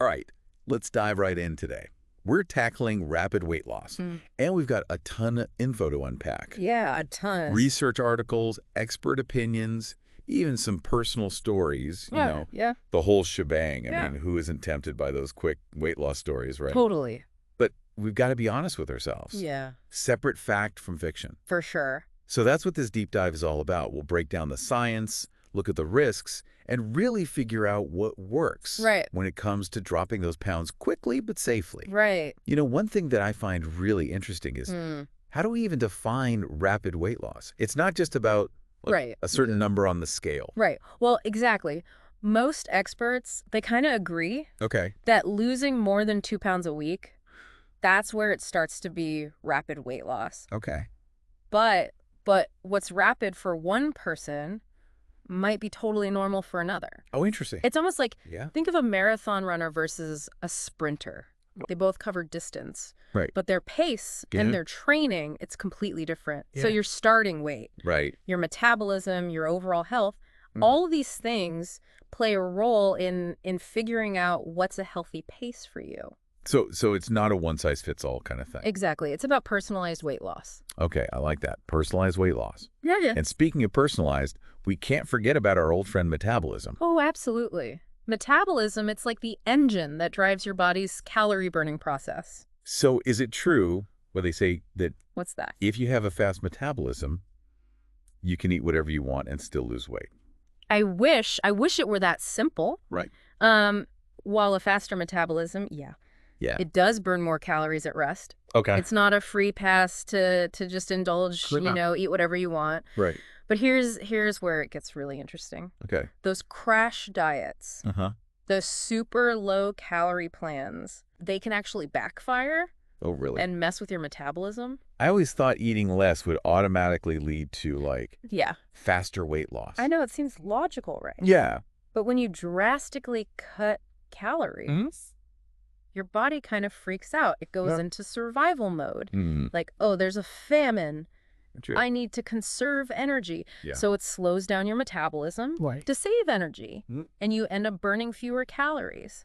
All right, let's dive right in today. We're tackling rapid weight loss, and we've got a ton of info to unpack. Yeah, a ton. Research articles, expert opinions, even some personal stories, Yeah. the whole shebang. Yeah. I mean, who isn't tempted by those quick weight loss stories, right? Totally. But we've got to be honest with ourselves. Yeah, Separate fact from fiction. for sure. So that's what this deep dive is all about. We'll break down the science, look at the risks, and really figure out what works when it comes to dropping those pounds quickly but safely. Right. One thing that I find really interesting is how do we even define rapid weight loss? It's not just about a certain number on the scale. Right. Well, exactly. Most experts, they kind of agree that losing more than 2 pounds a week, that's where it starts to be rapid weight loss. Okay. But what's rapid for one person might be totally normal for another. Oh, interesting. It's almost like, think of a marathon runner versus a sprinter. They both cover distance. Right. But their pace and their training, it's completely different. So your starting weight, your metabolism, your overall health, all of these things play a role in figuring out what's a healthy pace for you. So it's not a one-size-fits-all kind of thing. Exactly. It's about personalized weight loss. Okay, I like that. Personalized weight loss. Yeah. And speaking of personalized, we can't forget about our old friend metabolism. Oh, absolutely. Metabolism, it's like the engine that drives your body's calorie burning process. So is it true where they say that What's that? if you have a fast metabolism, you can eat whatever you want and still lose weight? I wish it were that simple. Right. While a faster metabolism, it does burn more calories at rest. Okay. It's not a free pass to just indulge, eat whatever you want. Right. But here's where it gets really interesting. Okay. Those crash diets, the super low calorie plans, they can actually backfire. Oh, really? And mess with your metabolism. I always thought eating less would automatically lead to faster weight loss. I know, it seems logical, right? Yeah. But when you drastically cut calories, your body kind of freaks out. It goes into survival mode. Like, oh, there's a famine. True. I need to conserve energy. So it slows down your metabolism to save energy. And you end up burning fewer calories.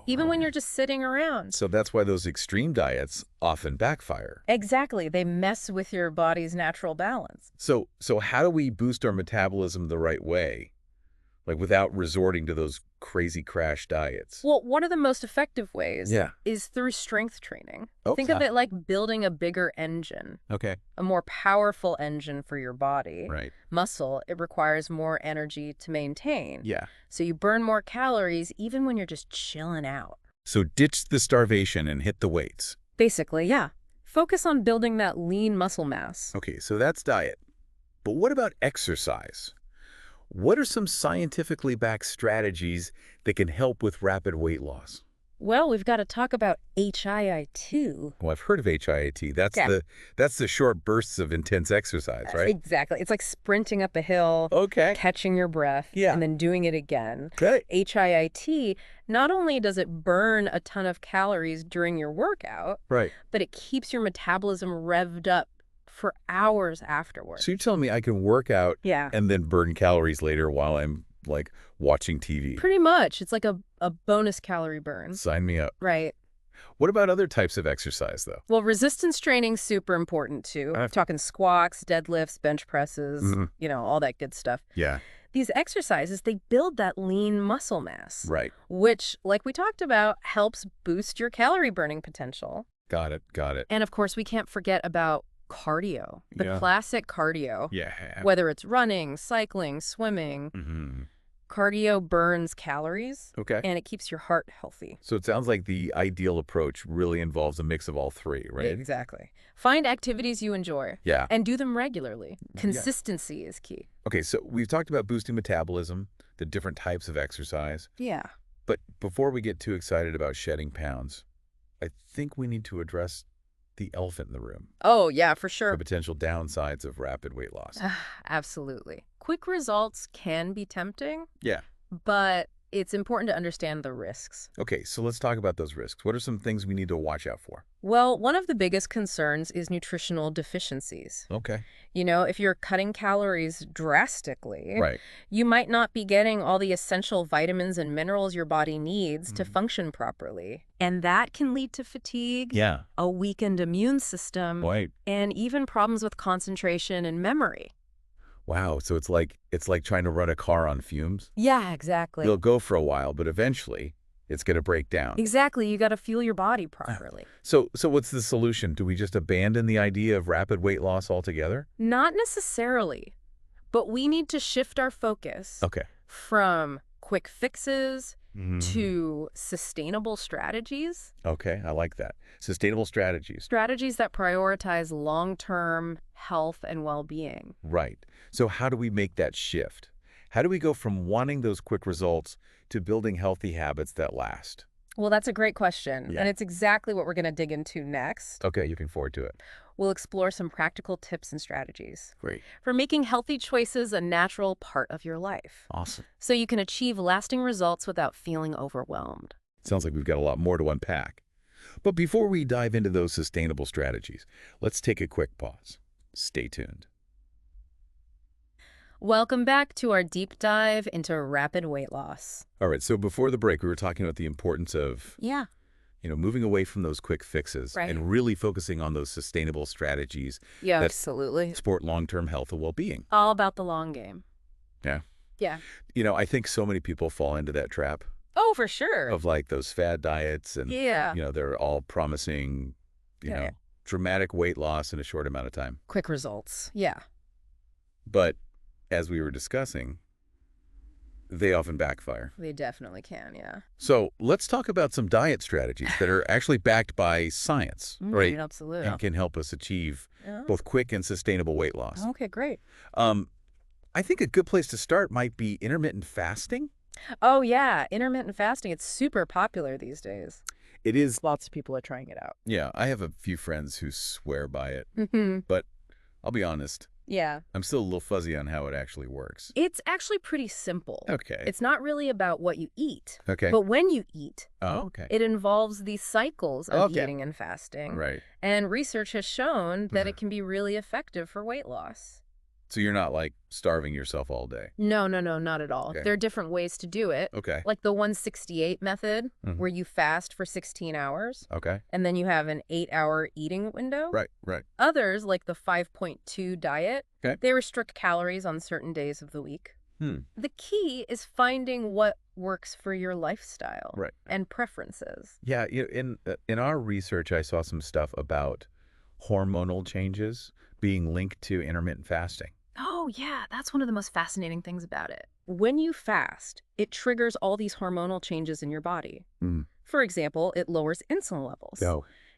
Even when you're just sitting around. So that's why those extreme diets often backfire. Exactly. They mess with your body's natural balance. So how do we boost our metabolism the right way? Without resorting to those crazy crash diets? Well, one of the most effective ways is through strength training. Think of it like building a bigger engine. Okay. A more powerful engine for your body. Right. Muscle, it requires more energy to maintain. Yeah. So you burn more calories even when you're just chilling out. So ditch the starvation and hit the weights. Basically, yeah. Focus on building that lean muscle mass. Okay, so that's diet. But what about exercise? What are some scientifically backed strategies that can help with rapid weight loss? Well, we've got to talk about HIIT. Well, I've heard of HIIT. That's the short bursts of intense exercise, right? Exactly. It's like sprinting up a hill, catching your breath, and then doing it again. Okay. HIIT, not only does it burn a ton of calories during your workout, but it keeps your metabolism revved up for hours afterwards. So you're telling me I can work out and then burn calories later while I'm watching TV? Pretty much. It's like a bonus calorie burn. Sign me up. Right. What about other types of exercise, though? Well, resistance training's super important, too. I'm talking squats, deadlifts, bench presses, all that good stuff. Yeah. These exercises, they build that lean muscle mass. Right. Which, like we talked about, helps boost your calorie burning potential. Got it. And, of course, we can't forget about cardio, the classic cardio. Yeah. Whether it's running, cycling, swimming, cardio burns calories, and it keeps your heart healthy. So it sounds like the ideal approach really involves a mix of all three, right? Exactly. Find activities you enjoy. Yeah. And do them regularly. Consistency is key. Okay, so we've talked about boosting metabolism, the different types of exercise. Yeah. But before we get too excited about shedding pounds, I think we need to address the elephant in the room. Oh, yeah, for sure. The potential downsides of rapid weight loss. Absolutely. Quick results can be tempting. Yeah. But it's important to understand the risks. Okay, so let's talk about those risks. What are some things we need to watch out for? Well, one of the biggest concerns is nutritional deficiencies. Okay. If you're cutting calories drastically, Right. you might not be getting all the essential vitamins and minerals your body needs to function properly. And that can lead to fatigue, a weakened immune system, and even problems with concentration and memory. Wow, so it's like trying to run a car on fumes? Yeah, exactly. You'll go for a while, but eventually it's going to break down. Exactly. You got to fuel your body properly. So what's the solution? Do we just abandon the idea of rapid weight loss altogether? Not necessarily, but we need to shift our focus from quick fixes to sustainable strategies. Okay, I like that. Sustainable strategies. Strategies that prioritize long-term health and well-being. Right. So how do we make that shift? How do we go from wanting those quick results to building healthy habits that last? Well, that's a great question, and it's exactly what we're going to dig into next. Okay, looking forward to it. We'll explore some practical tips and strategies. Great. For making healthy choices a natural part of your life. Awesome. So you can achieve lasting results without feeling overwhelmed. Sounds like we've got a lot more to unpack. But before we dive into those sustainable strategies, let's take a quick pause. Stay tuned. Welcome back to our deep dive into rapid weight loss. All right, so before the break, we were talking about the importance of moving away from those quick fixes and really focusing on those sustainable strategies that absolutely support long-term health and well-being. All about the long game. Yeah. Yeah. I think so many people fall into that trap. Oh, for sure. Of like those fad diets and, they're all promising, dramatic weight loss in a short amount of time. Quick results. Yeah. But as we were discussing, they often backfire. They definitely can, yeah. So let's talk about some diet strategies that are actually backed by science, right? Absolutely. And can help us achieve both quick and sustainable weight loss. Okay, great. I think a good place to start might be intermittent fasting. Oh, yeah. Intermittent fasting. It's super popular these days. It is. Lots of people are trying it out. Yeah, I have a few friends who swear by it. But I'll be honest. Yeah. I'm still a little fuzzy on how it actually works. It's actually pretty simple. Okay. It's not really about what you eat. Okay. But when you eat, okay, it involves these cycles of eating and fasting. Right. And research has shown that it can be really effective for weight loss. So you're not like starving yourself all day? No, not at all. Okay. There are different ways to do it. Okay. Like the 168 method, where you fast for 16 hours. Okay. And then you have an 8-hour eating window. Right. Others, like the 5.2 diet, they restrict calories on certain days of the week. The key is finding what works for your lifestyle and preferences. Yeah, in our research, I saw some stuff about hormonal changes being linked to intermittent fasting. Oh, yeah. That's one of the most fascinating things about it. When you fast, it triggers all these hormonal changes in your body. For example, it lowers insulin levels.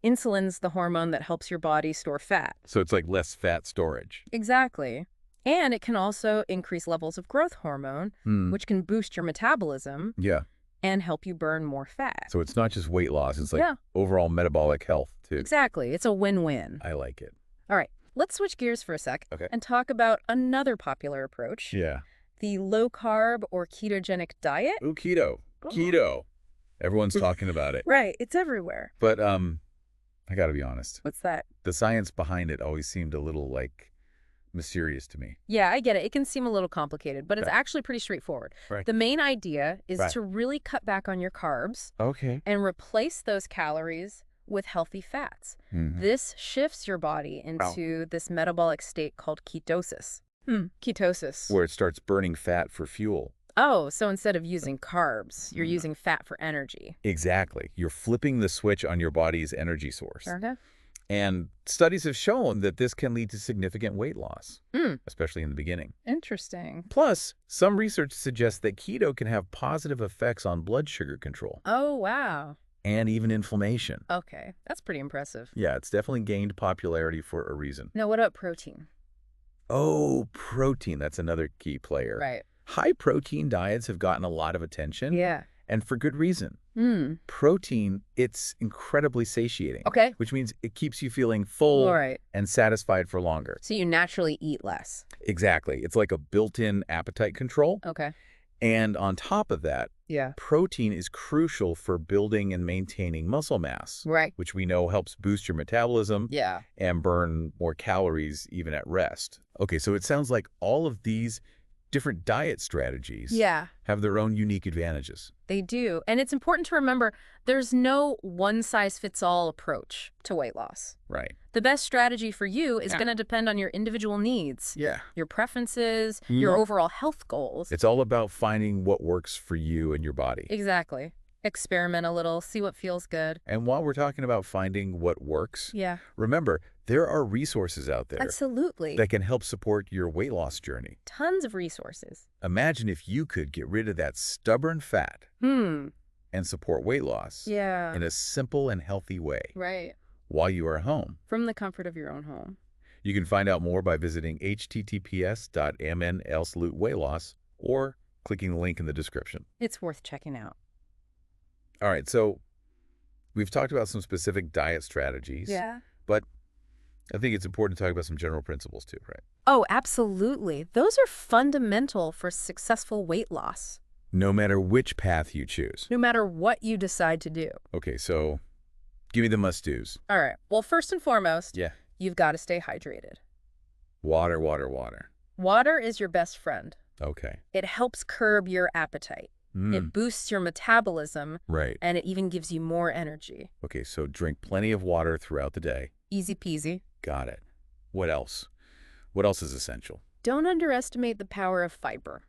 Insulin's the hormone that helps your body store fat. So it's like less fat storage. Exactly. And it can also increase levels of growth hormone, which can boost your metabolism. And help you burn more fat. So it's not just weight loss. It's like overall metabolic health, too. Exactly. It's a win-win. I like it. All right. Let's switch gears for a sec and talk about another popular approach. The low-carb or ketogenic diet. Ooh, keto. Keto. Everyone's talking about it. Right. It's everywhere. But I got to be honest. What's that? The science behind it always seemed a little, mysterious to me. Yeah, I get it. It can seem a little complicated, but it's actually pretty straightforward. The main idea is to really cut back on your carbs and replace those calories with healthy fats. This shifts your body into this metabolic state called ketosis. Ketosis. Where it starts burning fat for fuel. Oh, so instead of using carbs, you're using fat for energy. Exactly. You're flipping the switch on your body's energy source. And studies have shown that this can lead to significant weight loss, especially in the beginning. Interesting. Plus, some research suggests that keto can have positive effects on blood sugar control. Oh, wow. And even inflammation. Okay, that's pretty impressive. Yeah, it's definitely gained popularity for a reason. Now, what about protein? Oh, protein. That's another key player. Right. High-protein diets have gotten a lot of attention. Yeah. And for good reason. Protein, it's incredibly satiating. Okay. Which means it keeps you feeling full and satisfied for longer. So you naturally eat less. Exactly. It's like a built-in appetite control. Okay. And on top of that, Yeah. Protein is crucial for building and maintaining muscle mass, Right. which we know helps boost your metabolism and burn more calories even at rest. Okay, so it sounds like all of these different diet strategies have their own unique advantages. They do. And it's important to remember there's no one-size-fits-all approach to weight loss. Right. The best strategy for you is going to depend on your individual needs, your preferences, your overall health goals. It's all about finding what works for you and your body. Exactly. Experiment a little, see what feels good. And while we're talking about finding what works, remember, there are resources out there that can help support your weight loss journey. Tons of resources. Imagine if you could get rid of that stubborn fat and support weight loss in a simple and healthy way. Right. While you are home. From the comfort of your own home. You can find out more by visiting https://mn/weightloss or clicking the link in the description. It's worth checking out. All right, so we've talked about some specific diet strategies. But I think it's important to talk about some general principles too, right? Oh, absolutely. Those are fundamental for successful weight loss. No matter which path you choose. No matter what you decide to do. Okay, so give me the must-dos. All right. Well, first and foremost, you've got to stay hydrated. Water, water, water. Water is your best friend. Okay. It helps curb your appetite. It boosts your metabolism. Right. And it even gives you more energy. Okay, so drink plenty of water throughout the day. Easy peasy. Got it. What else? What else is essential? Don't underestimate the power of fiber.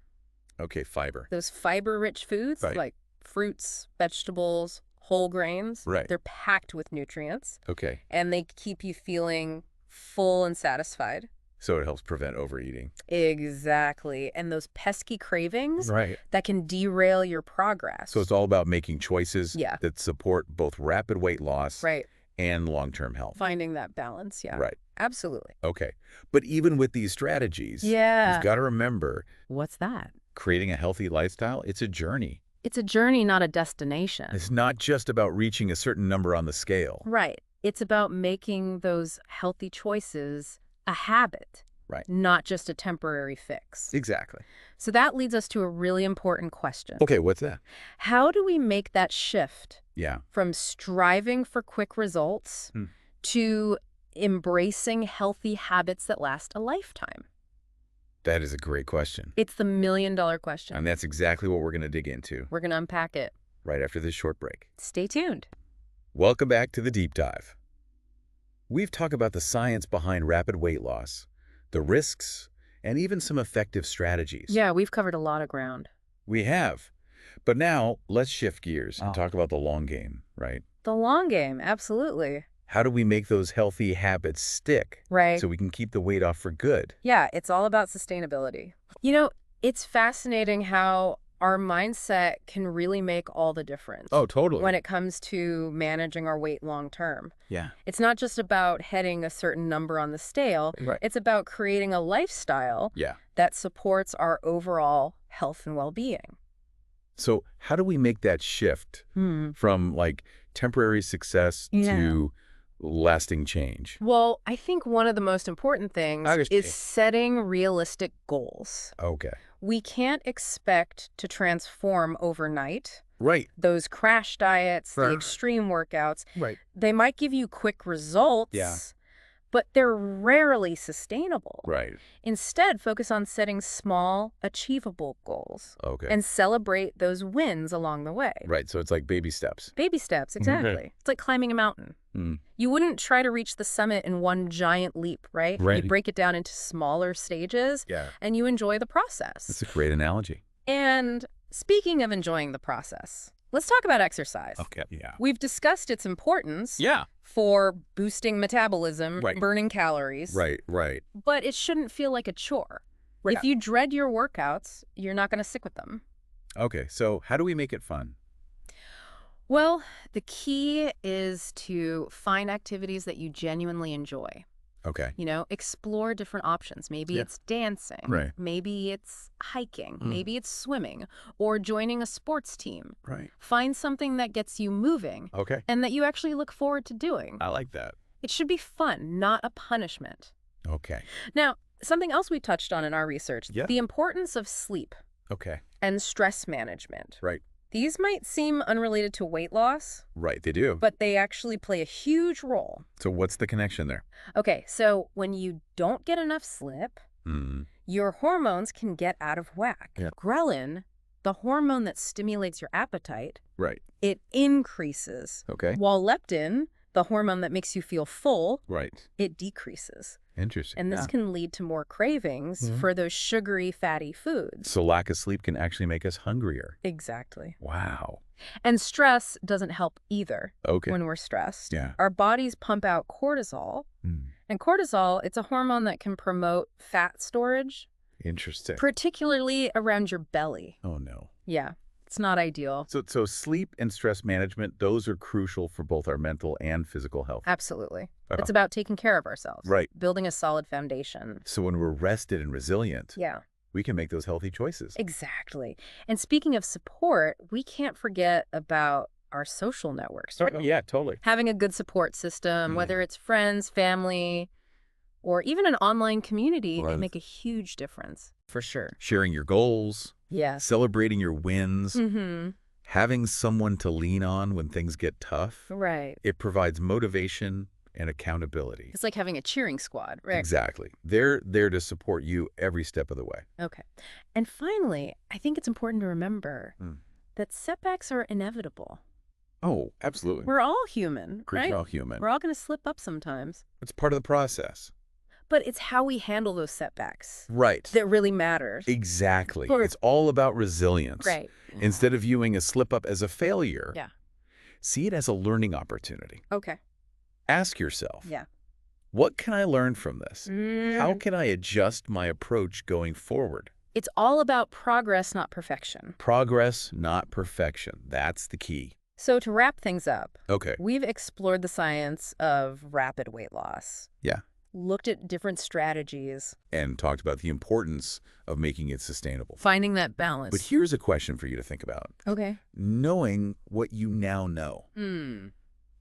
Okay, fiber. Those fiber-rich foods like fruits, vegetables, whole grains, they're packed with nutrients. Okay. And they keep you feeling full and satisfied. So it helps prevent overeating. Exactly. And those pesky cravings Right. that can derail your progress. So it's all about making choices Yeah. that support both rapid weight loss Right. and long-term health. Finding that balance, yeah. Right. Absolutely. Okay. But even with these strategies, Yeah. you've got to remember, What's that? creating a healthy lifestyle, it's a journey. It's a journey, not a destination. It's not just about reaching a certain number on the scale. Right. It's about making those healthy choices a habit. Right. Not just a temporary fix. Exactly. So that leads us to a really important question. Okay, what's that? How do we make that shift Yeah. from striving for quick results to embracing healthy habits that last a lifetime? That is a great question. It's the million-dollar question. And that's exactly what we're going to dig into We're going to unpack it. right after this short break. Stay tuned. Welcome back to the Deep Dive. We've talked about the science behind rapid weight loss, the risks, and even some effective strategies. Yeah, we've covered a lot of ground. We have. But now, let's shift gears and talk about the long game, right? The long game, absolutely. How do we make those healthy habits stick? Right. So we can keep the weight off for good? Yeah, it's all about sustainability. You know, it's fascinating how our mindset can really make all the difference. Oh, totally. When it comes to managing our weight long term. Yeah. It's not just about hitting a certain number on the scale. Right. It's about creating a lifestyle that supports our overall health and well-being. So how do we make that shift from like temporary success to lasting change? Well, I think one of the most important things is setting realistic goals. Okay. We can't expect to transform overnight. Right. Those crash diets, the extreme workouts, they might give you quick results, but they're rarely sustainable. Right. Instead, focus on setting small, achievable goals. Okay. And celebrate those wins along the way. Right. So it's like baby steps. Baby steps, exactly. It's like climbing a mountain. You wouldn't try to reach the summit in one giant leap, right? You break it down into smaller stages, and you enjoy the process. That's a great analogy. And speaking of enjoying the process, let's talk about exercise. Okay. Yeah. We've discussed its importance for boosting metabolism, burning calories. Right. But it shouldn't feel like a chore. If you dread your workouts, you're not going to stick with them. Okay. So how do we make it fun? Well, the key is to find activities that you genuinely enjoy. Okay. You know, explore different options. Maybe it's dancing. Maybe it's hiking. Maybe it's swimming or joining a sports team. Find something that gets you moving. Okay. And that you actually look forward to doing. I like that. It should be fun, not a punishment. Okay. Now, something else we touched on in our research, the importance of sleep. Okay. And stress management. Right. These might seem unrelated to weight loss. Right, they do. But they actually play a huge role. So what's the connection there? Okay, so when you don't get enough sleep, your hormones can get out of whack. Yeah. Ghrelin, the hormone that stimulates your appetite, it increases. Okay. While leptin, the hormone that makes you feel full, it decreases. Interesting. And this can lead to more cravings for those sugary, fatty foods. So lack of sleep can actually make us hungrier. Exactly. Wow. And stress doesn't help either. Okay. When we're stressed. Yeah. Our bodies pump out cortisol. And cortisol, it's a hormone that can promote fat storage. Interesting. Particularly around your belly. Oh, no. Yeah. It's not ideal. So sleep and stress management, those are crucial for both our mental and physical health. Absolutely. It's about taking care of ourselves. Right. Building a solid foundation. So when we're rested and resilient, yeah, we can make those healthy choices. Exactly. And speaking of support, we can't forget about our social networks. Right? Yeah, totally. Having a good support system, whether it's friends, family, or even an online community, can make a huge difference. For sure. Sharing your goals. Yes. Celebrating your wins. Having someone to lean on when things get tough. Right. It provides motivation and accountability. It's like having a cheering squad, right? Exactly. They're there to support you every step of the way. Okay. And finally, I think it's important to remember that setbacks are inevitable. Oh, absolutely. We're all human, right? We're all human. We're all going to slip up sometimes. It's part of the process. But it's how we handle those setbacks. Right. That really matters. Exactly. It's all about resilience. Right. Instead of viewing a slip-up as a failure, yeah, see it as a learning opportunity. Okay. Ask yourself, yeah, what can I learn from this? How can I adjust my approach going forward? It's all about progress, not perfection. Progress, not perfection. That's the key. So to wrap things up, okay, we've explored the science of rapid weight loss. Yeah. Looked at different strategies. And talked about the importance of making it sustainable. Finding that balance. But here's a question for you to think about. Okay. Knowing what you now know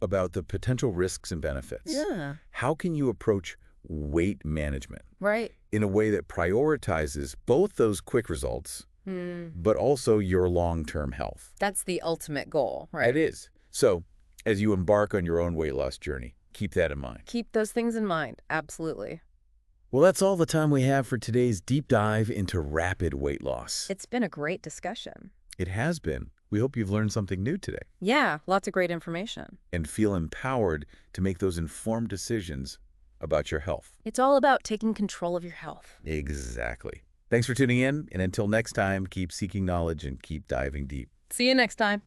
about the potential risks and benefits, how can you approach weight management in a way that prioritizes both those quick results, but also your long-term health? That's the ultimate goal, right? It is. So as you embark on your own weight loss journey, keep that in mind. Keep those things in mind. Absolutely. Well, that's all the time we have for today's deep dive into rapid weight loss. It's been a great discussion. It has been. We hope you've learned something new today. Yeah, lots of great information. And feel empowered to make those informed decisions about your health. It's all about taking control of your health. Exactly. Thanks for tuning in, and until next time, keep seeking knowledge and keep diving deep. See you next time.